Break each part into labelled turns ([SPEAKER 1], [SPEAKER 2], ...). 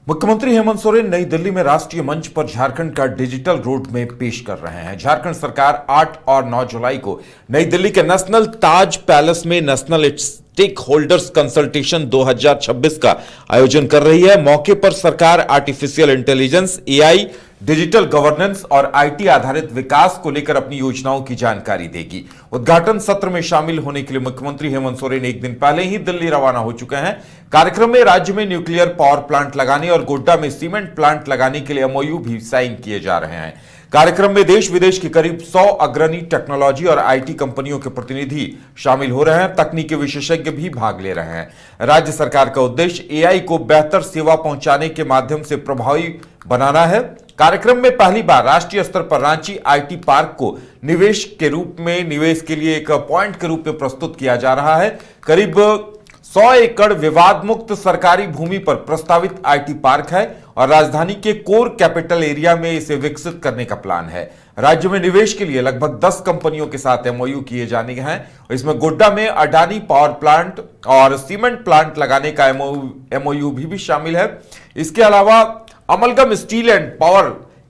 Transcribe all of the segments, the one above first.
[SPEAKER 1] मुख्यमंत्री हेमंत सोरेन नई दिल्ली में राष्ट्रीय मंच पर झारखंड का डिजिटल रोड मैप पेश कर रहे हैं। झारखंड सरकार 8 और 9 जुलाई को नई दिल्ली के नेशनल ताज पैलेस में नेशनल स्टेक होल्डर्स कंसल्टेशन 2026 का आयोजन कर रही है। मौके पर सरकार artificial intelligence, AI, digital governance और आईटी आधारित विकास को लेकर अपनी योजनाओं की जानकारी देगी। उद्घाटन सत्र में शामिल होने के लिए मुख्यमंत्री हेमंत सोरेन एक दिन पहले ही दिल्ली रवाना हो चुके हैं। कार्यक्रम में राज्य में न्यूक्लियर पावर प्लांट लगाने और गोड्डा में सीमेंट प्लांट लगाने के लिए एमओयू भी साइन किए जा रहे हैं। कार्यक्रम में देश विदेश की करीब 100 अग्रणी टेक्नोलॉजी और आईटी कंपनियों के प्रतिनिधि शामिल हो रहे हैं। तकनीकी विशेषज्ञ भी भाग ले रहे हैं। राज्य सरकार का उद्देश्य एआई को बेहतर सेवा पहुंचाने के माध्यम से प्रभावी बनाना है। कार्यक्रम में पहली बार राष्ट्रीय स्तर पर रांची आईटी पार्क को निवेश के लिए एक पॉइंट के रूप में प्रस्तुत किया जा रहा है। करीब 100 एकड़ विवाद मुक्त सरकारी भूमि पर प्रस्तावित आईटी पार्क है और राजधानी के कोर कैपिटल एरिया में इसे विकसित करने का प्लान है। राज्य में निवेश के लिए लगभग 10 कंपनियों के साथ एमओयू किए जाने हैं। इसमें गोड्डा में अडानी पावर प्लांट और सीमेंट प्लांट लगाने का एमओयू भी शामिल है। इसके अलावा अमलगम स्टील एंड पावर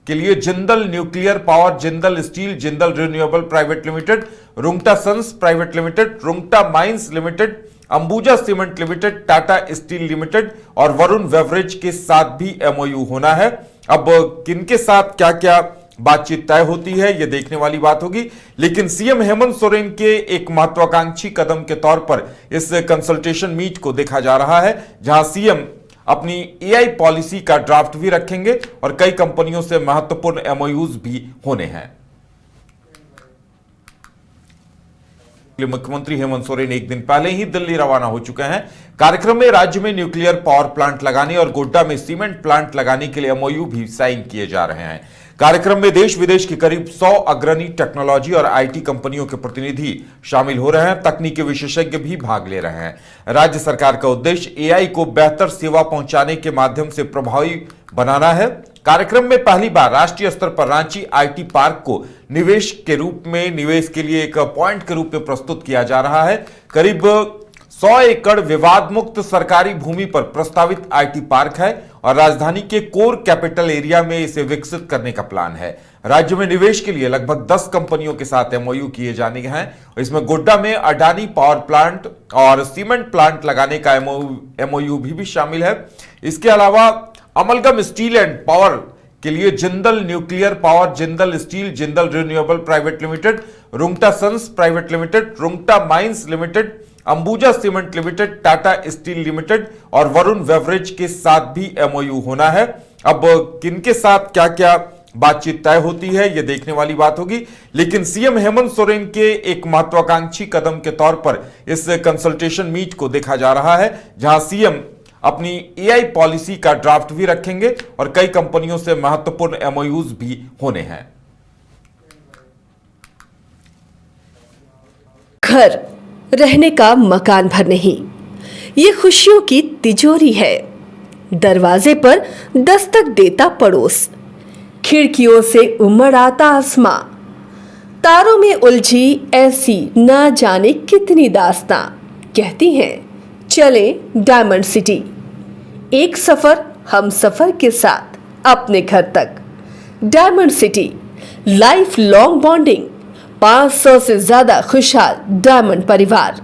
[SPEAKER 1] के लिए Jindal nuclear power, Jindal steel, Jindal renewable private limited, Rungta sons private limited, Rungta mines limited, Ambuja cement limited, Tata steel limited और वरुण बेवरेज के साथ भी एमओयू होना है। अब किनके साथ क्या क्या बातचीत तय होती है ये देखने वाली बात होगी, लेकिन सीएम हेमंत सोरेन के एक महत्वाकांक्षी कदम के तौर पर इस कंसल्टेशन मीट को देखा जा रहा है, जहां सीएम अपनी एआई पॉलिसी का ड्राफ्ट भी रखेंगे और कई कंपनियों से महत्वपूर्ण एमओयूज भी होने हैं। मुख्यमंत्री हेमंत सोरेन एक दिन पहले ही दिल्ली रवाना हो चुके हैं। कार्यक्रम में राज्य में न्यूक्लियर पावर प्लांट लगाने और गोड्डा में सीमेंट प्लांट लगाने के लिए एमओयू भी साइन किए जा रहे हैं। कार्यक्रम में देश विदेश की करीब 100 अग्रणी टेक्नोलॉजी और आईटी कंपनियों के प्रतिनिधि शामिल हो रहे हैं। तकनीकी विशेषज्ञ भी भाग ले रहे हैं। राज्य सरकार का उद्देश्य एआई को बेहतर सेवा पहुंचाने के माध्यम से प्रभावी बनाना है। कार्यक्रम में पहली बार राष्ट्रीय स्तर पर रांची आईटी पार्क को निवेश के लिए एक पॉइंट के रूप में प्रस्तुत किया जा रहा है। करीब 100 एकड़ विवाद मुक्त सरकारी भूमि पर प्रस्तावित आईटी पार्क है और राजधानी के कोर कैपिटल एरिया में इसे विकसित करने का प्लान है। राज्य में निवेश के लिए लगभग 10 कंपनियों के साथ एमओयू किए जाने हैं। इसमें गोड्डा में अडानी पावर प्लांट और सीमेंट प्लांट लगाने का एमओयू भी शामिल है। इसके अलावा अमलगम स्टील एंड पावर के लिए Jindal nuclear power, Jindal steel, Jindal renewable private limited, Rungta sons private limited, Rungta mines limited, Ambuja cement limited, Tata steel limited और वरुण बेवरेज के साथ भी एमओयू होना है। अब किनके साथ क्या क्या बातचीत तय होती है ये देखने वाली बात होगी, लेकिन सीएम हेमंत सोरेन के एक महत्वाकांक्षी कदम के तौर पर इस कंसल्टेशन मीट को देखा जा रहा है, जहां सीएम अपनी एआई पॉलिसी का ड्राफ्ट भी रखेंगे और कई कंपनियों से महत्वपूर्ण एमओयूज भी होने हैं।
[SPEAKER 2] घर रहने का मकान भर नहीं, ये खुशियों की तिजोरी है। दरवाजे पर दस्तक देता पड़ोस, खिड़कियों से उमड़ आता आसमां, तारों में उलझी ऐसी ना जाने कितनी दास्तां। कहती हैं चले डायमंड सिटी, एक सफर हम सफर के साथ अपने घर तक। Diamond city, life long bonding, 500 से ज्यादा खुशहाल डायमंड परिवार।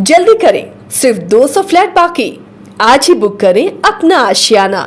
[SPEAKER 2] जल्दी करें, सिर्फ 200 फ्लैट बाकी। आज ही बुक करें अपना आशियाना।